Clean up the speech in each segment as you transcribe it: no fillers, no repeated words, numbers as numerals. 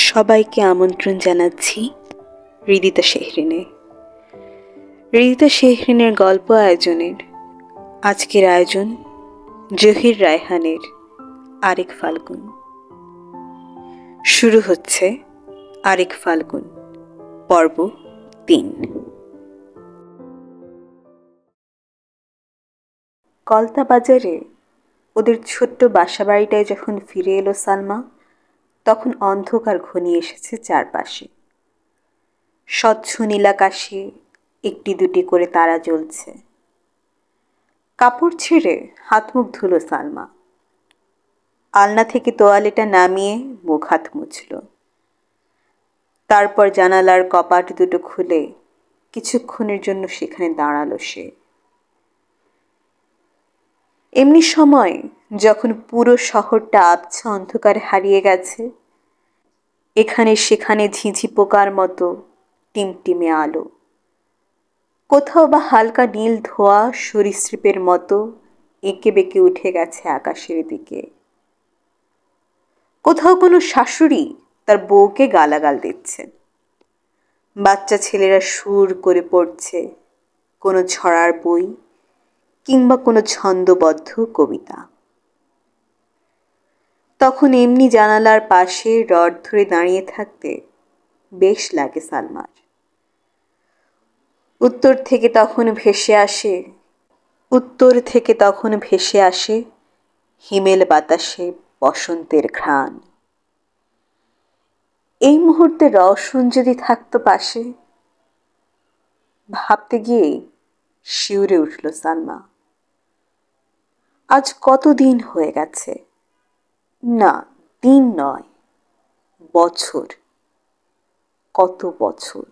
সবাইকে আমন্ত্রণ জানাচ্ছি হৃদিতা শেহরিনে। হৃদিতা শেহরিনের গল্প আয়োজনের আজকের আয়োজন জহির রায়হানের আরেক ফাল্গুন। শুরু হচ্ছে আরেক ফাল্গুন পর্ব 3। কলতা বাজারে ওদের ছোট্ট বাসাবাড়িটায় যখন ফিরে এলো সালমা, তখন অন্ধকার ঘনিয়ে এসেছে চারপাশে। স্বচ্ছ নীলাকাশে একটি দুটি করে তারা জ্বলছে। কাপড় ছেড়ে হাত মুখ ধুলো সালমা। আলনা থেকে তোয়ালেটা নামিয়ে মুখ হাত মুছল। তারপর জানালার কপাট দুটো খুলে কিছুক্ষণের জন্য সেখানে দাঁড়ালো সে। এমনি সময় যখন পুরো শহরটা আবছা অন্ধকারে হারিয়ে গেছে, এখানে সেখানে ঝিঁঝি পোকার মতো টিমটিমে আলো, কোথাও বা হালকা নীল ধোয়া সরীসৃপের মতো এঁকে বেঁকে উঠে গেছে আকাশের দিকে। কোথাও কোনো শাশুড়ি তার বউকে গালাগাল দিচ্ছে, বাচ্চা ছেলেরা সুর করে পড়ছে কোনো ছড়ার বই কিংবা কোনো ছন্দবদ্ধ কবিতা। তখন এমনি জানালার পাশে রড ধরে দাঁড়িয়ে থাকতে বেশ লাগে সালমার। উত্তর থেকে তখন ভেসে আসে হিমেল বাতাসে বসন্তের ঘ্রাণ। এই মুহূর্তে রওশন যদি থাকতো পাশে, ভাবতে গিয়েই শিউরে উঠল সালমা। আজ কতদিন হয়ে গেছে, না দিন নয়, বছর, কত বছর।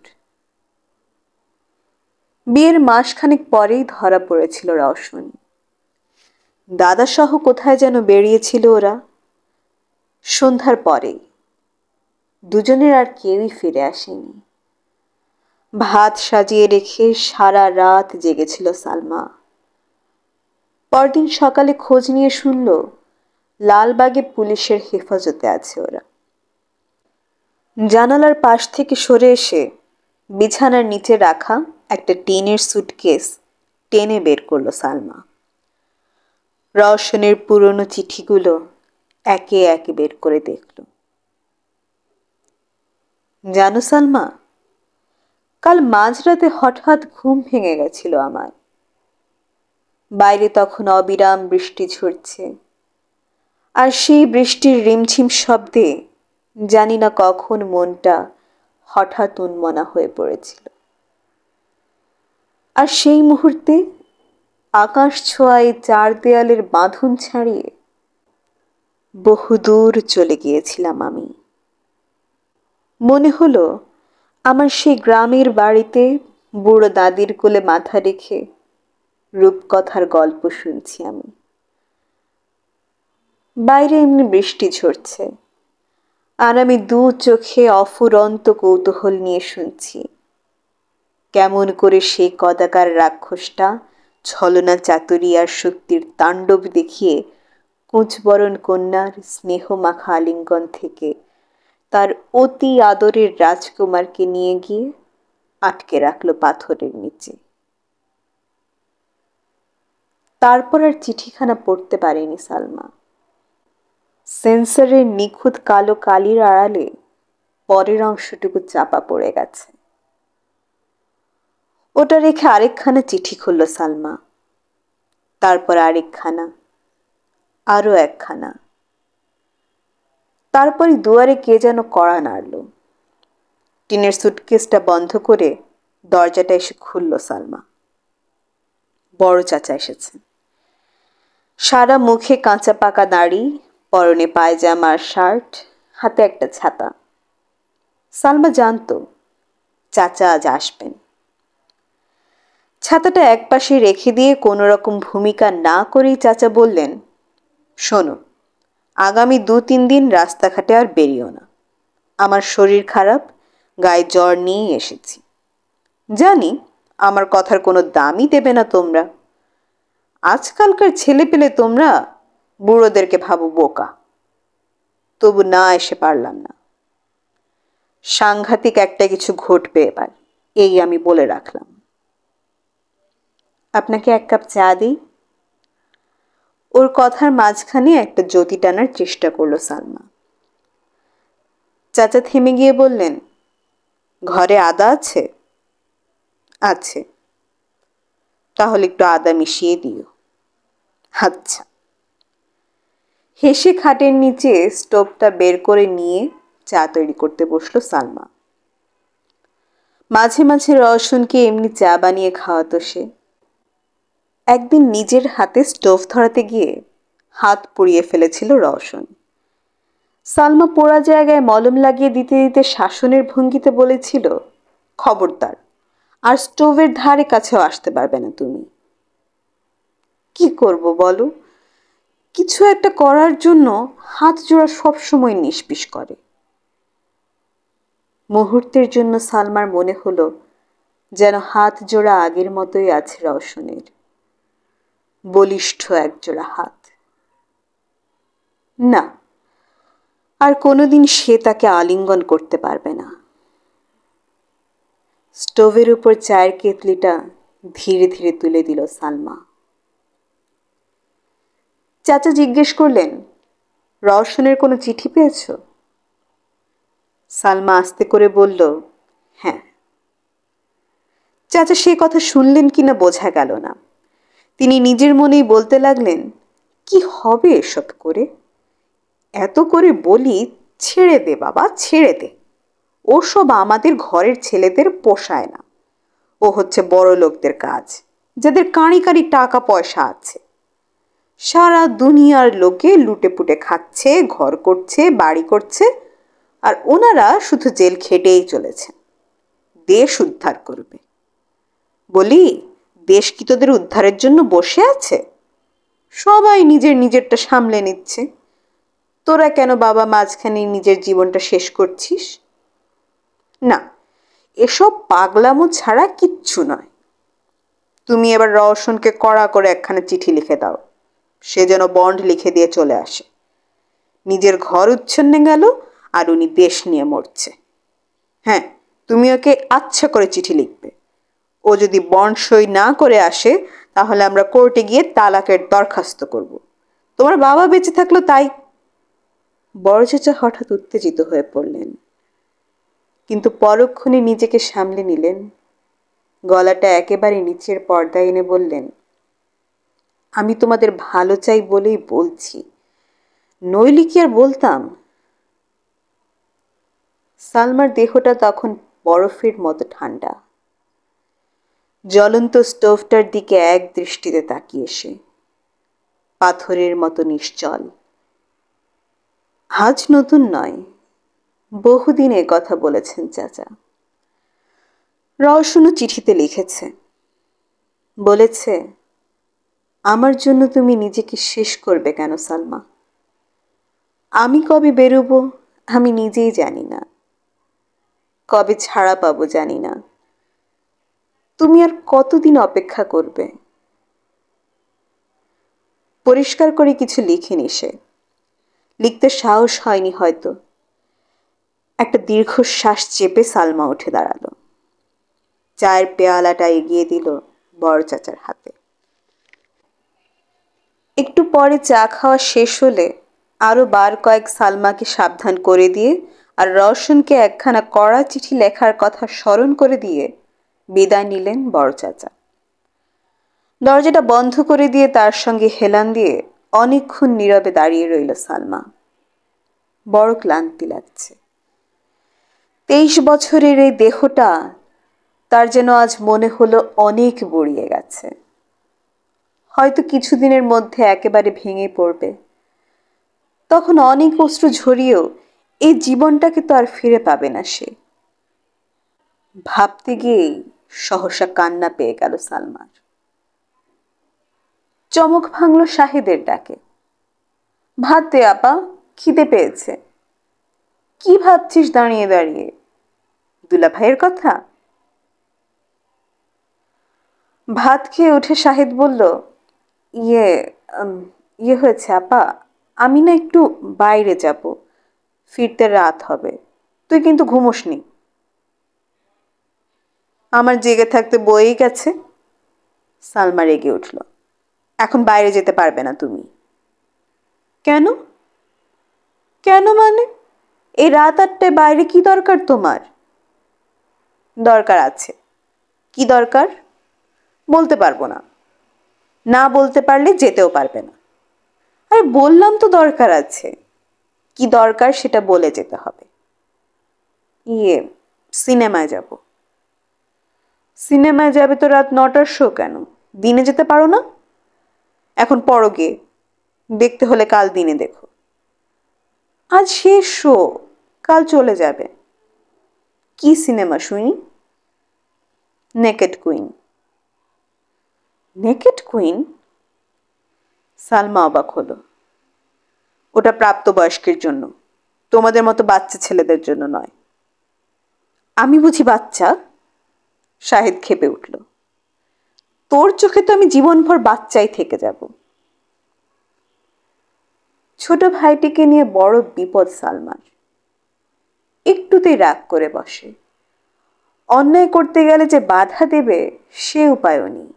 বিয়ের মাসখানেক পরেই ধরা পড়েছিল রওশন। দাদাসহ কোথায় যেন বেরিয়েছিল ওরা। সন্ধ্যার পরেই দুজনের আর কেউই ফিরে আসেনি। ভাত সাজিয়ে রেখে সারা রাত জেগেছিল সালমা। পরদিন সকালে খোঁজ নিয়ে শুনল লালবাগে পুলিশের হেফাজতে আছে ওরা। জানালার পাশ থেকে সরে এসে বিছানার নিচে রাখা একটা টিনের সুটকেস টেনে বের করলো সালমা। রওশনের পুরনো চিঠিগুলো একে একে বের করে দেখল। জানো সালমা, কাল মাঝরাতে হঠাৎ ঘুম ভেঙে গেছিল আমার। বাইরে তখন অবিরাম বৃষ্টি ঝরছে, আর সেই বৃষ্টির রিমঝিম শব্দে জানি না কখন মনটা হঠাৎ উন্মনা হয়ে পড়েছিল। আর সেই মুহূর্তে আকাশ ছোঁয়ায় চার দেয়ালের বাঁধন ছাড়িয়ে বহুদূর চলে গিয়েছিলাম আমি। মনে হলো আমার সেই গ্রামের বাড়িতে বুড়ো দাদির কোলে মাথা রেখে রূপকথার গল্প শুনছি আমি। বাইরে এমনি বৃষ্টি ঝরছে, আর আমি দু চোখে অফুরন্ত কৌতূহল নিয়ে শুনছি কেমন করে সেই কদাকার রাক্ষসটা ছলনা চাতুরী আর শক্তির তাণ্ডব দেখিয়ে কুঁচবরণ কন্যার স্নেহ মাখা আলিঙ্গন থেকে তার অতি আদরের রাজকুমারকে নিয়ে গিয়ে আটকে রাখল পাথরের নিচে। তারপর আর চিঠিখানা পড়তে পারেনি সালমা। সেন্সরের নিখুঁত কালো কালির আড়ালে পরের অংশটুকু চাপা পড়ে গেছে। ওটা রেখে আরেকখানা চিঠি খুলল সালমা, তারপর আরেকখানা, আরো একখানা। তারপরই দুয়ারে কে যেন কড়া নাড়ল। টিনের সুটকেসটা বন্ধ করে দরজাটা এসে খুলল সালমা। বড় চাচা এসেছে। সারা মুখে কাঁচা পাকা দাড়ি, পরনে পায়জামা আর শার্ট, হাতে একটা ছাতা। সালমা জানতো চাচা আজ আসবেন। ছাতাটা একপাশে রেখে দিয়ে কোনো রকম ভূমিকা না করেই চাচা বললেন, শোনো, আগামী 2-3 দিন রাস্তাঘাটে আর বেরিও না। আমার শরীর খারাপ, গায়ে জ্বর নিয়ে এসেছি। জানি আমার কথার কোনো দামই দেবে না তোমরা। আজকালকার ছেলে পেলে তোমরা বুড়োদেরকে ভাবো বোকা। তবু না এসে পারলাম না। সাংঘাতিক একটা কিছু ঘটবে এবার, এই আমি বলে রাখলাম। আপনাকে এক কাপ চা দিই? ওর কথার মাঝখানে একটা জ্যোতি টানার চেষ্টা করলো সালমা। চাচা থেমে গিয়ে বললেন, ঘরে আদা আছে? আছে। তাহলে একটু আদা মিশিয়ে দিও। আচ্ছা। হেসে খাটের নিচে স্টোভটা বের করে নিয়ে চা তৈরি করতে বসলো সালমা। মাঝে মাঝে রওশনকে এমনি চা বানিয়ে খাওয়াতো সে। একদিন নিজের হাতে স্টোভ ধরাতে গিয়ে হাত পুড়িয়ে ফেলেছিল রওশন। সালমা পোড়া জায়গায় মলম লাগিয়ে দিতে দিতে শাসনের ভঙ্গিতে বলেছিল, খবরদার, আর স্টোভের ধারে কাছেও আসতে পারবে না তুমি। কি করব বলো? কিছু একটা করার জন্য হাত জোড়া সবসময় নিষ্পিস করে। মুহূর্তের জন্য সালমার মনে হলো যেন হাত জোড়া আগের মতোই আছে রওশনের, বলিষ্ঠ একজোড়া হাত। না, আর কোনোদিন সে তাকে আলিঙ্গন করতে পারবে না। স্টোভের উপর চায়ের কেতলিটা ধীরে ধীরে তুলে দিল সালমা। চাচা জিজ্ঞেস করলেন, রওশনের কোনো চিঠি পেয়েছ? সালমা আস্তে করে বলল, হ্যাঁ। চাচা সে কথা শুনলেন কিনা বোঝা গেল না। তিনি নিজের মনেই বলতে লাগলেন, কি হবে এসব করে? এত করে বলি ছেড়ে দে বাবা, ছেড়ে দে। ওসব আমাদের ঘরের ছেলেদের পোষায় না। ও হচ্ছে বড় লোকদের কাজ, যাদের কাঁড়ি কাঁড়ি টাকা পয়সা আছে। সারা দুনিয়ার লোকে লুটে পুটে খাচ্ছে, ঘর করছে, বাড়ি করছে, আর ওনারা শুধু জেল খেটেই চলেছে। দেশ উদ্ধার করবে। বলি, দেশ কি তোদের উদ্ধারের জন্য বসে আছে? সবাই নিজের নিজেরটা সামলে নিচ্ছে। তোরা কেন বাবা মাঝখানে নিজের জীবনটা শেষ করছিস? না, এসব পাগলামো ছাড়া কিচ্ছু নয়। তুমি এবার রওশনকে কড়া করে একখানা চিঠি লিখে দাও, সে যেন বন্ড লিখে দিয়ে চলে আসে। নিজের ঘর উচ্ছন্নে গেল আর উনি দেশ নিয়ে মরছে। হ্যাঁ, তুমি ওকে আচ্ছা করে চিঠি লিখবে। ও যদি বন্ড সই না করে আসে তাহলে আমরা কোর্টে গিয়ে তালাকের দরখাস্ত করব। তোমার বাবা বেঁচে থাকলো তাই। বড় চাচা হঠাৎ উত্তেজিত হয়ে পড়লেন, কিন্তু পরক্ষণে নিজেকে সামলে নিলেন। গলাটা একেবারে নিচের পর্দায় এনে বললেন, আমি তোমাদের ভালো চাই বলেই বলছি, নইলে কি আর বলতাম? সালমার দেহটা তখন বরফের মতো ঠান্ডা। জ্বলন্ত স্টোভটার দিকে এক দৃষ্টিতে তাকিয়ে সে পাথরের মতো নিশ্চল। আজ নতুন নয়, বহুদিন এ কথা বলেছেন চাচা। রওশনও চিঠিতে লিখেছে, বলেছে, আমার জন্য তুমি নিজেকে শেষ করবে কেন সালমা? আমি কবে বেরোবো আমি নিজেই জানি না, কবে ছাড়া পাবো জানি না। তুমি আর কতদিন অপেক্ষা করবে? পরিষ্কার করে কিছু লিখেনি সে, লিখতে সাহস হয়নি হয়তো। একটা দীর্ঘশ্বাস চেপে সালমা উঠে দাঁড়ালো, চায়ের পেয়ালাটা এগিয়ে দিল বড় চাচার হাতে। একটু পরে চা খাওয়া শেষ হলে আরো বার কয়েক সালমাকে সাবধান করে দিয়ে আর রওশনকে একখানা কড়া চিঠি লেখার কথা স্মরণ করে দিয়ে বিদায় নিলেন বড় চাচা। দরজাটা বন্ধ করে দিয়ে তার সঙ্গে হেলান দিয়ে অনেকক্ষণ নীরবে দাঁড়িয়ে রইল সালমা। বড় ক্লান্তি লাগছে। 23 বছরের এই দেহটা তার যেন আজ মনে হলো অনেক বুড়িয়ে গেছে। হয়তো কিছুদিনের মধ্যে একেবারে ভেঙে পড়বে। তখন অনেক অশ্রু ঝরিয়েও এই জীবনটাকে তো আর ফিরে পাবে না সে। ভাবতে গিয়েই সহসা কান্না পেয়ে গেল সালমার। চমক ভাঙল শাহেদের ডাকে, ভাত দে আপা, খিদে পেয়েছে। কি ভাবছিস দাঁড়িয়ে দাঁড়িয়ে? দুলা ভাইয়ের কথা? ভাত খেয়ে উঠে শাহেদ বলল, ইয়ে ইয়ে হয়েছে আপা, আমি না একটু বাইরে যাব, ফিরতে রাত হবে। তুই কিন্তু ঘুমোসনি। আমার জেগে থাকতে বয়েই গেছে। সালমা রেগে উঠল। এখন বাইরে যেতে পারবে না তুমি। কেন? কেন মানে? এই রাত 8টায় বাইরে কি দরকার তোমার? দরকার আছে। কি দরকার? বলতে পারবো না। না বলতে পারলে যেতেও পারবে না। আরে বললাম তো দরকার আছে। কি দরকার সেটা বলে যেতে হবে। সিনেমায় যাব। সিনেমায় যাবে তো রাত 9টার শো কেন? দিনে যেতে পারো না? এখন পড়ো গিয়ে। দেখতে হলে কাল দিনে দেখো। আজ শেষ শো, কাল চলে যাবে। কি সিনেমা শুনি? Naked queen. Naked queen? Salma অবাক হলো। ওটা প্রাপ্তবয়স্কের জন্য, তোমাদের মতো বাচ্চা ছেলেদের জন্য নয়। আমি বুঝি বাচ্চা? শাহেদ ক্ষেপে উঠল। তোর চোখে তো আমি জীবনভর বাচ্চাই থেকে যাব। ছোট ভাইটিকে নিয়ে বড় বিপদ সালমার। একটুতেই রাগ করে বসে। অন্যায় করতে গেলে যে বাধা দেবে সে উপায়ও নেই।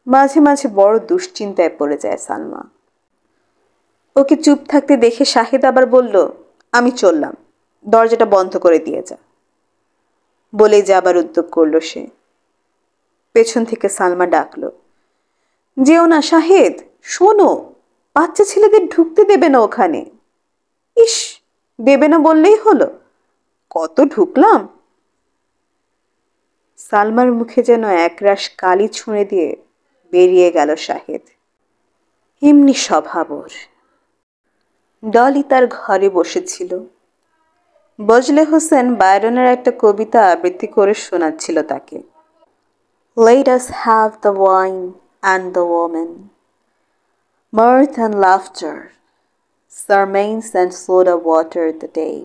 মাঝে মাঝে বড় দুশ্চিন্তায় পড়ে যায় সালমা। ওকে চুপ থাকতে দেখে শাহেদ আবার বলল, আমি চললাম, দরজাটা বন্ধ করে দিয়ে যা। বলেই যাবার উদ্যোগ করল সে। পেছন থেকে সালমা ডাকলো, যেও না শাহেদ, শোনো, বাচ্চা ছেলেদের ঢুকতে দেবে না ওখানে। ইস, দেবে না বললেই হলো, কত ঢুকলাম। সালমার মুখে যেন একরাশ কালি ছুঁড়ে দিয়ে বেরিয়ে গেল শাহেদ। এমনি স্বভাব ওর। ডলি তার ঘরে বসেছিল। বজলে হোসেন বায়রনের একটা কবিতা আবৃত্তি করে শোনাচ্ছিল তাকে। Let us have the wine and the woman, mirth and laughter, sermons and soda water the day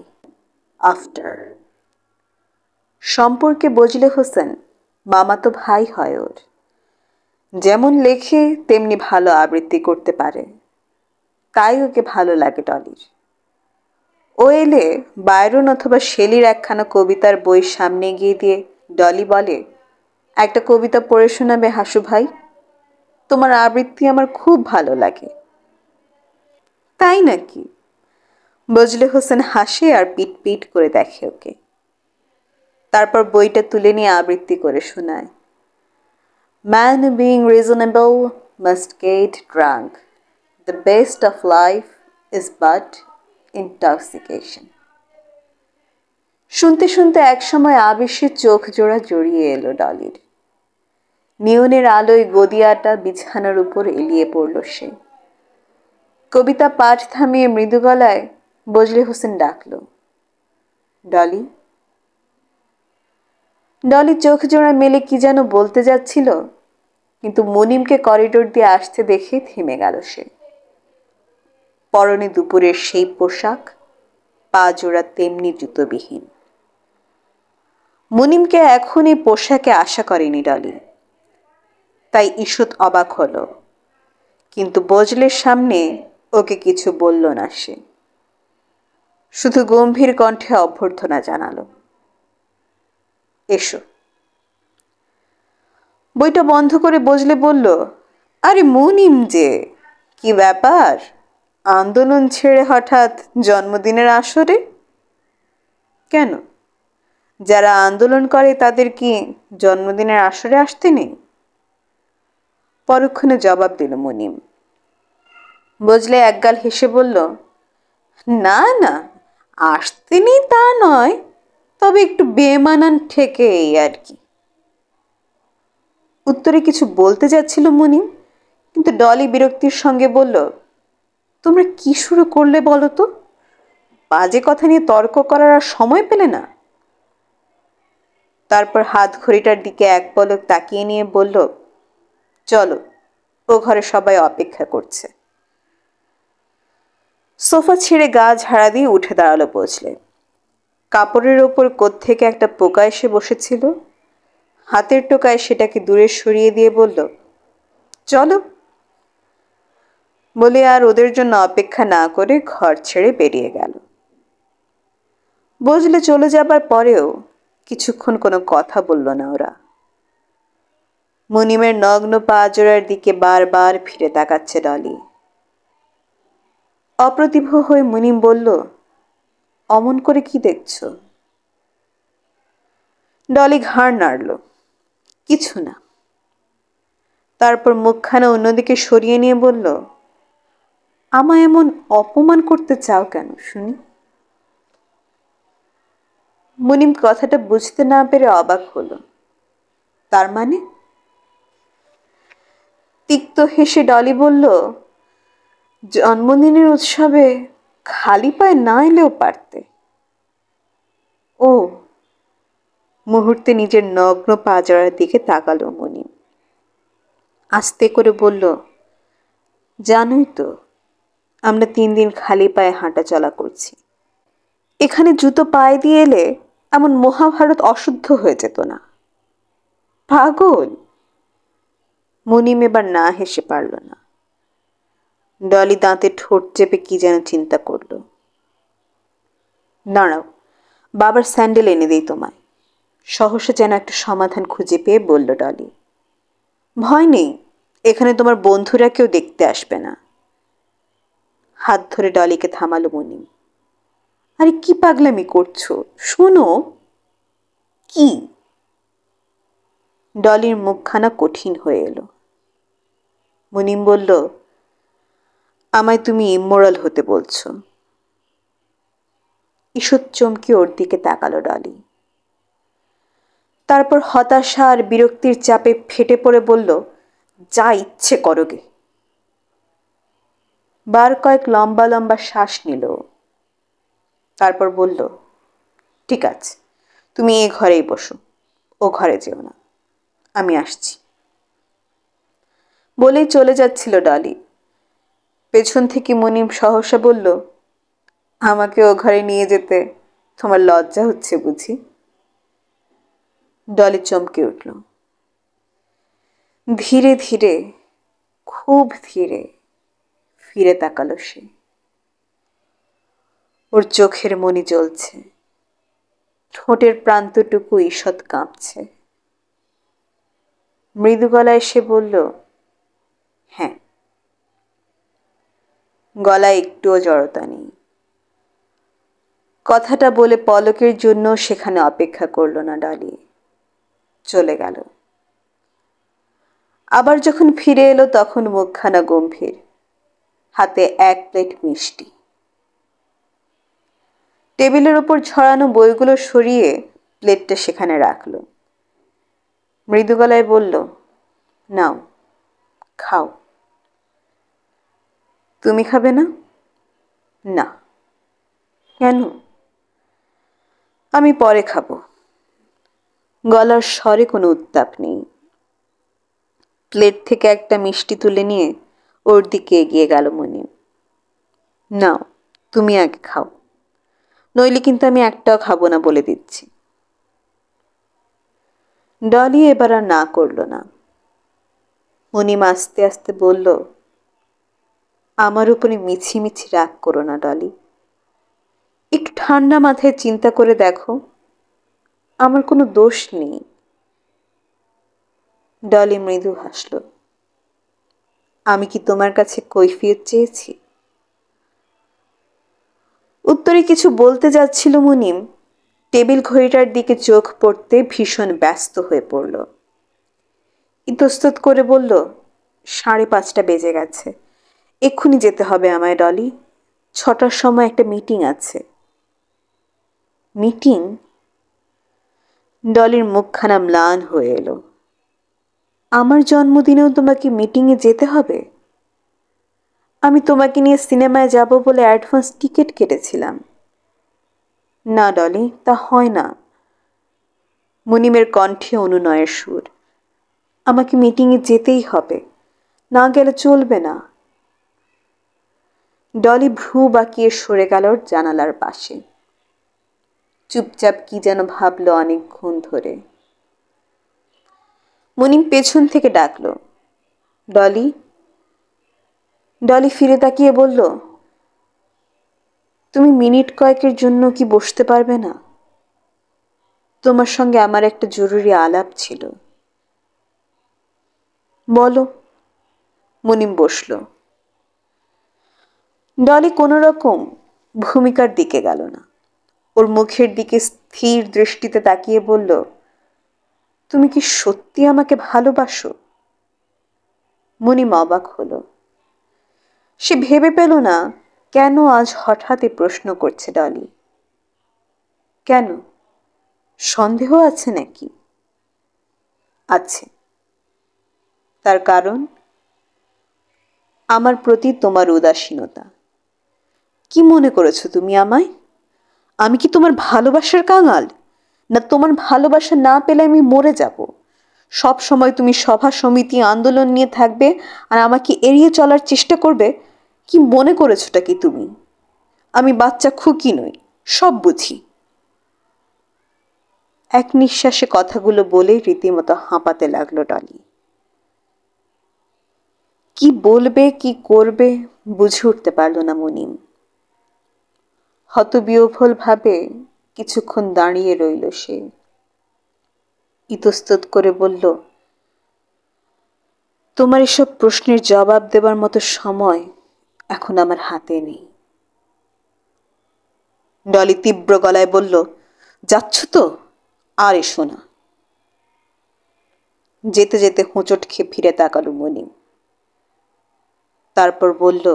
after. সম্পর্কে বজলে হোসেন মামাতো ভাই হয় ওর। যেমন লেখে তেমনি ভালো আবৃত্তি করতে পারে, তাই ওকে ভালো লাগে ডলির। ও এলে বায়রন অথবা শেলির একখানা কবিতার বই সামনে গিয়ে দিয়ে ডলি বলে, একটা কবিতা পড়ে শোনাবে হাসু ভাই? তোমার আবৃত্তি আমার খুব ভালো লাগে। তাই নাকি? বজলে হোসেন হাসে আর পিট পিট করে দেখে ওকে। তারপর বইটা তুলে নিয়ে আবৃত্তি করে শোনায়। Man being reasonable must get drunk. The best of life is but intoxication. শুনতে শুনতে একসময় আবেশে চোখ জোড়া জড়িয়ে এলো ডলির। নিয়নের আলোয় গদিয়াটা বিছানার উপর এলিয়ে পড়ল সে। কবিতা পাঠ থামিয়ে মৃদু গলায় বজলে হোসেন ডাকল, ডলি। ডলি চোখ জোড়া মেলে কি যেন বলতে যাচ্ছিল, কিন্তু মুনিমকে করিডোর দিয়ে আসতে দেখে থেমে গেল সে। পরনে দুপুরের সেই পোশাক, পা জোড়া তেমনি জুতোবিহীন। মুনিমকে এখন এই পোশাকে আশা করেনি ডলি, তাই ঈষৎ অবাক হলো। কিন্তু বজলের সামনে ওকে কিছু বলল না সে, শুধু গম্ভীর কণ্ঠে অভ্যর্থনা জানালো, এসো। বইটা বন্ধ করে বজলে বলল, আরে মুনিম যে, কি ব্যাপার? আন্দোলন ছেড়ে হঠাৎ জন্মদিনের আসরে? কেন, যারা আন্দোলন করে তাদের কি জন্মদিনের আসরে আসতে নেই? পরক্ষণে জবাব দিল মুনিম। বজলে একগাল হেসে বলল, না না, আসতে নেই তা নয়, তবে একটু বেমানান ঠেকে এই আর কি। উত্তরে কিছু বলতে যাচ্ছিল মুনিম, কিন্তু ডলি বিরক্তির সঙ্গে বলল, তোমরা কি শুরু করলে বলো তো? বাজে কথা নিয়ে তর্ক করার আর সময় পেলে না? তারপর হাত ঘড়িটার দিকে এক পলক তাকিয়ে নিয়ে বলল, চলো, ও ঘরে সবাই অপেক্ষা করছে। সোফা ছেড়ে গা ঝাড়া দিয়ে উঠে দাঁড়ালো বজলে। কাপড়ের ওপর কোত্থেকে একটা পোকা এসে বসেছিল। হাতের টোকায় সেটাকে দূরে সরিয়ে দিয়ে বলল, চলো। বলে আর ওদের জন্য অপেক্ষা না করে ঘর ছেড়ে বেরিয়ে গেল। বজলে চলে যাবার পরেও কিছুক্ষণ কোনো কথা বলল না ওরা। মুনিমের নগ্ন পা জোড়ার দিকে বারবার ফিরে তাকাচ্ছে ডলি। অপ্রতিভ হয়ে মুনিম বলল, অমন করে কি দেখছ? ডলি ঘাড় নাড়ল, কিছু না। তারপর মুখখানা অন্যদিকে সরিয়ে নিয়ে বলল, আমায় এমন অপমান করতে চাও কেন শুনি? মুনিম কথাটা বুঝতে না পেরে অবাক হলো। তার মানে? তিক্ত হেসে ডলি বলল, জন্মদিনের উৎসবে খালি পায়ে না এলেও পারতে। ও। মুহূর্তে নিজের নগ্ন পাজরার দিকে তাকালো মুনিম। আস্তে করে বলল, জানোই তো আমরা 3 দিন খালি পায়ে হাঁটা চলা করছি। এখানে জুতো পায়ে দিয়ে এলে এমন মহাভারত অশুদ্ধ হয়ে যেত না। পাগল। মুনিম এবার না হেসে পারল না। ডলি দাঁতে ঠোঁট চেপে কি যেন চিন্তা করল। দাঁড়াও, বাবার স্যান্ডেল এনে দেই তোমায়, সহসা যেন একটা সমাধান খুঁজে পেয়ে বলল ডলি। ভয় নেই, এখানে তোমার বন্ধুরা কেউ দেখতে আসবে না। হাত ধরে ডলিকে থামালো মুনিম। আরে কি পাগলামি করছো, শোনো। কি? ডলির মুখখানা কঠিন হয়ে এলো। মুনিম বলল, আমায় তুমি ইমোরাল হতে বলছো? ঈষৎ চমকে ওর দিকে তাকালো ডলি। তারপর হতাশা আর বিরক্তির চাপে ফেটে পড়ে বলল, যা ইচ্ছে করোগে। বার কয়েক লম্বা লম্বা শ্বাস নিল। তারপর বলল, ঠিক আছে, তুমি এ ঘরেই বসো, ও ঘরে যেও না, আমি আসছি। বলেই চলে যাচ্ছিল ডলি। পেছন থেকে মুনিম সহসা বলল, আমাকে ও ঘরে নিয়ে যেতে তোমার লজ্জা হচ্ছে বুঝি? ডলি চমকে উঠল। ধীরে ধীরে, খুব ধীরে ফিরে তাকালো সে। ওর চোখের মনি জ্বলছে, ঠোঁটের প্রান্তটুকু ঈষৎ কাঁপছে। মৃদু গলায় সে বলল, হ্যাঁ। গলায় একটুও জড়তা নেই। কথাটা বলে পলকের জন্য সেখানে অপেক্ষা করল না ডলি, চলে গেল। আবার যখন ফিরে এলো তখন মুখখানা গম্ভীর, হাতে 1 প্লেট মিষ্টি। টেবিলের উপর ছড়ানো বইগুলো সরিয়ে প্লেটটা সেখানে রাখল। মৃদু গলায় বলল, নাও খাও। তুমি খাবে না? না। কেন? আমি পরে খাবো। গলার স্বরে কোনো উত্তাপ নেই। প্লেট থেকে একটা মিষ্টি তুলে নিয়ে ওর দিকে এগিয়ে গেল মুনিম। নাও, তুমি আগে খাও, নইলে কিন্তু আমি একটাও খাবো না বলে দিচ্ছি। ডলি এবার আর না করল না। মুনিম আস্তে আস্তে বলল, আমার উপরে মিছি মিছি রাগ করো না ডলি। একটু ঠান্ডা মাথায় চিন্তা করে দেখো, আমার কোনো দোষ নেই। ডলি মৃদু হাসল। আমি কি তোমার কাছে কৈফিয়ত চেয়েছি? উত্তরে কিছু বলতে যাচ্ছিল মুনিম, টেবিল ঘড়িটার দিকে চোখ পড়তে ভীষণ ব্যস্ত হয়ে পড়ল। ইতস্তত করে বলল, 5:30 বেজে গেছে, এক্ষুনি যেতে হবে আমায় ডলি। 6টার সময় একটা মিটিং আছে। মিটিং? ডলির মুখখানা ম্লান হয়ে এলো। আমার জন্মদিনেও তোমাকে মিটিংয়ে যেতে হবে? আমি তোমাকে নিয়ে সিনেমায় যাব বলে অ্যাডভান্স টিকিট কেটেছিলাম। না ডলি, তা হয় না। মুনিমের কণ্ঠে অনুনয়ের সুর। আমাকে মিটিংয়ে যেতেই হবে, না গেলে চলবে না। ডলি ভ্রু বাঁকিয়ে সরে গেল জানালার পাশে। চুপচাপ কি যেন ভাবল অনেকক্ষণ ধরে। মুনিম পেছন থেকে ডাকল, ডলি। ডলি ফিরে তাকিয়ে বলল, তুমি মিনিট কয়েকের জন্য কি বসতে পারবে না? তোমার সঙ্গে আমার একটা জরুরি আলাপ ছিল। বলো। মুনিম বসল। ডলি কোনো রকম ভূমিকার দিকে গেল না। ওর মুখের দিকে স্থির দৃষ্টিতে তাকিয়ে বলল, তুমি কি সত্যি আমাকে ভালোবাসো? মুনিম অবাক হলো। সে ভেবে পেল না কেন আজ হঠাৎ প্রশ্ন করছে ডলি। কেন? সন্দেহ আছে নাকি? আছে। তার কারণ আমার প্রতি তোমার উদাসীনতা। কি মনে করেছো তুমি আমায়? আমি কি তোমার ভালোবাসার কাঙাল? না তোমার ভালোবাসা না পেলে আমি মরে যাব? সব সময় তুমি সভা সমিতি আন্দোলন নিয়ে থাকবে আর আমাকে এড়িয়ে চলার চেষ্টা করবে? কি মনে করেছোটা কি তুমি? আমি বাচ্চা খুকি নই, সব বুঝি। এক নিঃশ্বাসে কথাগুলো বলে রীতিমতো হাঁপাতে লাগলো ডলি। কি বলবে কি করবে বুঝে উঠতে পারল না মুনিম। হতবিহ্বল ভাবে কিছুক্ষণ দাঁড়িয়ে রইল সে। ইতস্তত করে বলল, তোমার এসব প্রশ্নের জবাব দেবার মতো সময় এখন আমার হাতে নেই। ডলি তীব্র গলায় বলল, যাচ্ছ তো? আর এসো না। যেতে যেতে হোঁচট খেয়ে ফিরে তাকালো মুনিম। তারপর বলল,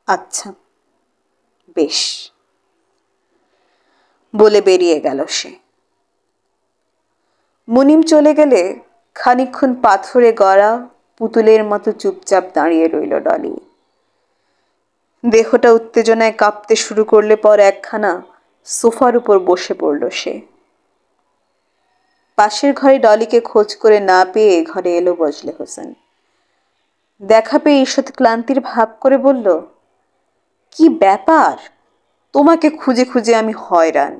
আচ্ছা বেশ, বলে বেরিয়ে গেল সে। মুনিম চলে গেলে খানিকক্ষণ পাথরে গড়া পুতুলের মতো চুপচাপ দাঁড়িয়ে রইল ডলি। দেহটা উত্তেজনায় কাঁপতে শুরু করলে পর একখানা সোফার উপর বসে পড়ল সে। পাশের ঘরে ডলিকে খোঁজ করে না পেয়ে ঘরে এলো বজলে হোসেন। দেখা পেয়ে ঈষৎ ক্লান্তির ভাব করে বলল, কি ব্যাপার? তোমাকে খুঁজে খুঁজে আমি হয়রান।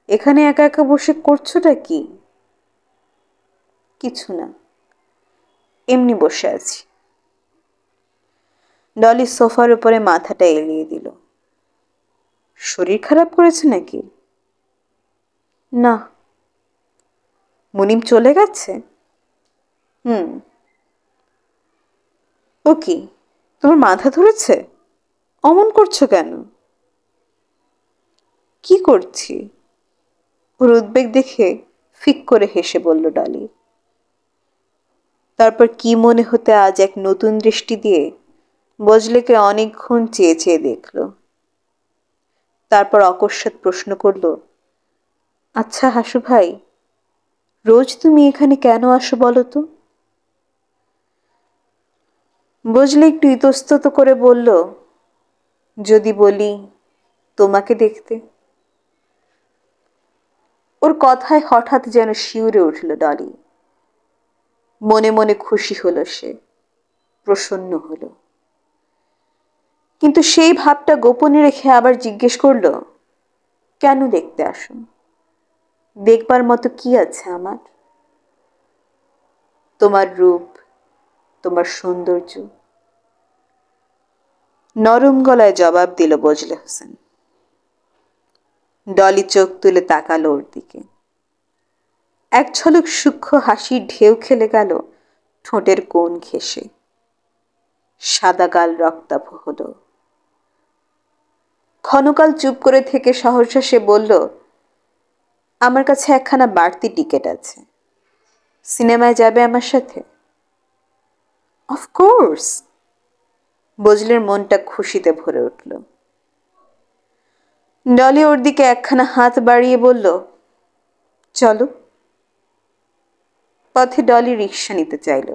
এখানে একা একা বসে করছোটা কি? কিছু না, এমনি বসে আছি। ডলি সোফার উপরে মাথাটা এলিয়ে দিল। শরীর খারাপ করেছে নাকি? না। মুনিম চলে গেছে? ও কি, তোমার মাথা ধরেছে? অমন করছো কেন? কি করছি? ওর উদ্বেগ দেখে ফিক করে হেসে বলল ডলি। তারপর কি মনে হতে আজ এক নতুন দৃষ্টি দিয়ে বজলেকে অনেকক্ষণ চেয়ে চেয়ে দেখল। তারপর অকস্মাৎ প্রশ্ন করল, আচ্ছা হাসু ভাই, রোজ তুমি এখানে কেন আসো বলো তো? বজলে একটু ইতস্তত করে বলল, যদি বলি তোমাকে দেখতে। ওর কথায় হঠাৎ যেন শিউরে উঠল ডলি। মনে মনে খুশি হলো সে, প্রসন্ন হলো। কিন্তু সেই ভাবটা গোপনে রেখে আবার জিজ্ঞেস করল, কেন দেখতে আসুন? দেখবার মতো কি আছে আমার? তোমার রূপ, তোমার সৌন্দর্য। নরম গলায় জবাব দিল বজলে হোসেন। ডলি চোখ তুলে তাকালো ওর দিকে। এক ঝলক সূক্ষ্ম হাসির ঢেউ খেলে গেল ঠোঁটের কোণ ঘেঁষে। সাদা গাল রক্তাভ হলো। ক্ষণকাল চুপ করে থেকে সহসা সে বলল, আমার কাছে একখানা বাড়তি টিকিট আছে, সিনেমায় যাবে আমার সাথে? অফকোর্স। বজলের মনটা খুশিতে ভরে উঠল। ডলি ওর দিকে একখানা হাত বাড়িয়ে বলল, চলো। পথে ডলি রিক্সা নিতে চাইল।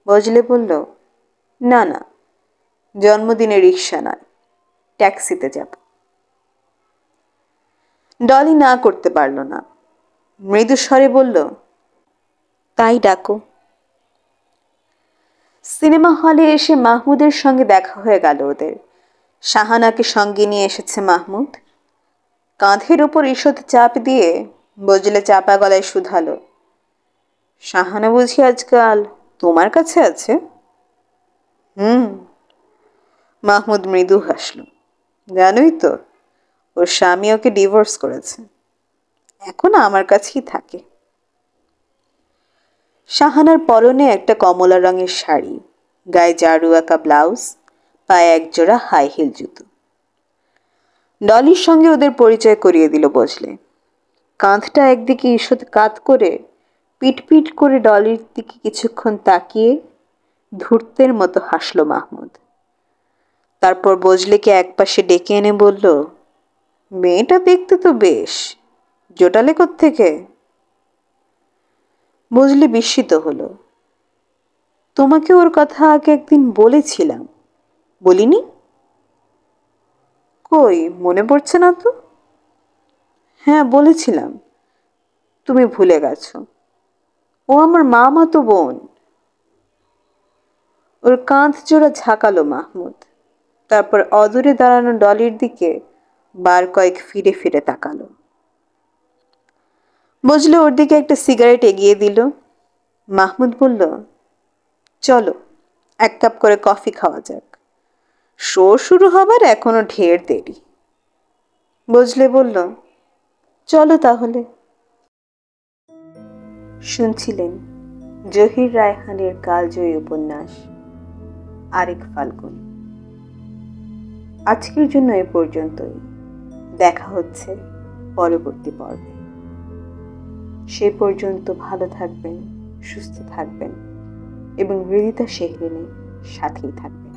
বজলে বলল, না না, জন্মদিনে রিক্সা নয়, ট্যাক্সিতে যাব। ডলি না করতে পারল না। মৃদু স্বরে বলল, তাই ডাকো। সিনেমা হলে এসে মাহমুদের সঙ্গে দেখা হয়ে গেল ওদের। শাহানাকে সঙ্গে নিয়ে এসেছে মাহমুদ। কাঁধের উপর ঈষৎ চাপ দিয়ে বজলে চাপা গলায় শুধালো, শাহানা বুঝি আজকাল তোমার কাছে আছে? মাহমুদ মৃদু হাসল। জানোই তো, ওর স্বামী ওকে ডিভোর্স করেছে, এখন আমার কাছেই থাকে। শাহানার পরনে একটা কমলা রঙের শাড়ি, গায়ে জারু আঁকা ব্লাউজ, পায়ে একজোড়া হাই হিল জুতো। ডলির সঙ্গে ওদের পরিচয় করিয়ে দিল বজলে। কাঁধটা একদিকে ঈষৎ কাত করে পিট পিট করে ডলির দিকে কিছুক্ষণ তাকিয়ে ধূর্তের মতো হাসল মাহমুদ। তারপর বজলেকে একপাশে ডেকে এনে বলল, মেয়েটা দেখতে তো বেশ, জোটালে কোত্থেকে? বজলে বিস্মিত হলো। তোমাকে ওর কথা আগে একদিন বলেছিলাম, বলিনি? কই, মনে পড়ছে না তো। হ্যাঁ বলেছিলাম, তুমি ভুলে গেছো। ও আমার মামাতো বোন। ওর কাঁধ জোড়া ঝাঁকালো মাহমুদ। তারপর অদূরে দাঁড়ানো ডলির দিকে বার কয়েক ফিরে ফিরে তাকালো। বুঝলো ওর দিকে একটা সিগারেট এগিয়ে দিল। মাহমুদ বলল, চলো এক কাপ করে কফি খাওয়া যাক, শো শুরু হবার এখনো ঢের দেরি। বুঝলে বলল, চলো তাহলে। শুনছিলেন জহির রায়হানের কালজয়ী উপন্যাস আরেক ফাল্গুন। আজকের জন্য এ পর্যন্তই। দেখা হচ্ছে পরবর্তী পর্বে। সে পর্যন্ত ভালো থাকবেন, সুস্থ থাকবেন এবং হৃদিতা শেহরিনের সাথেই থাকবেন।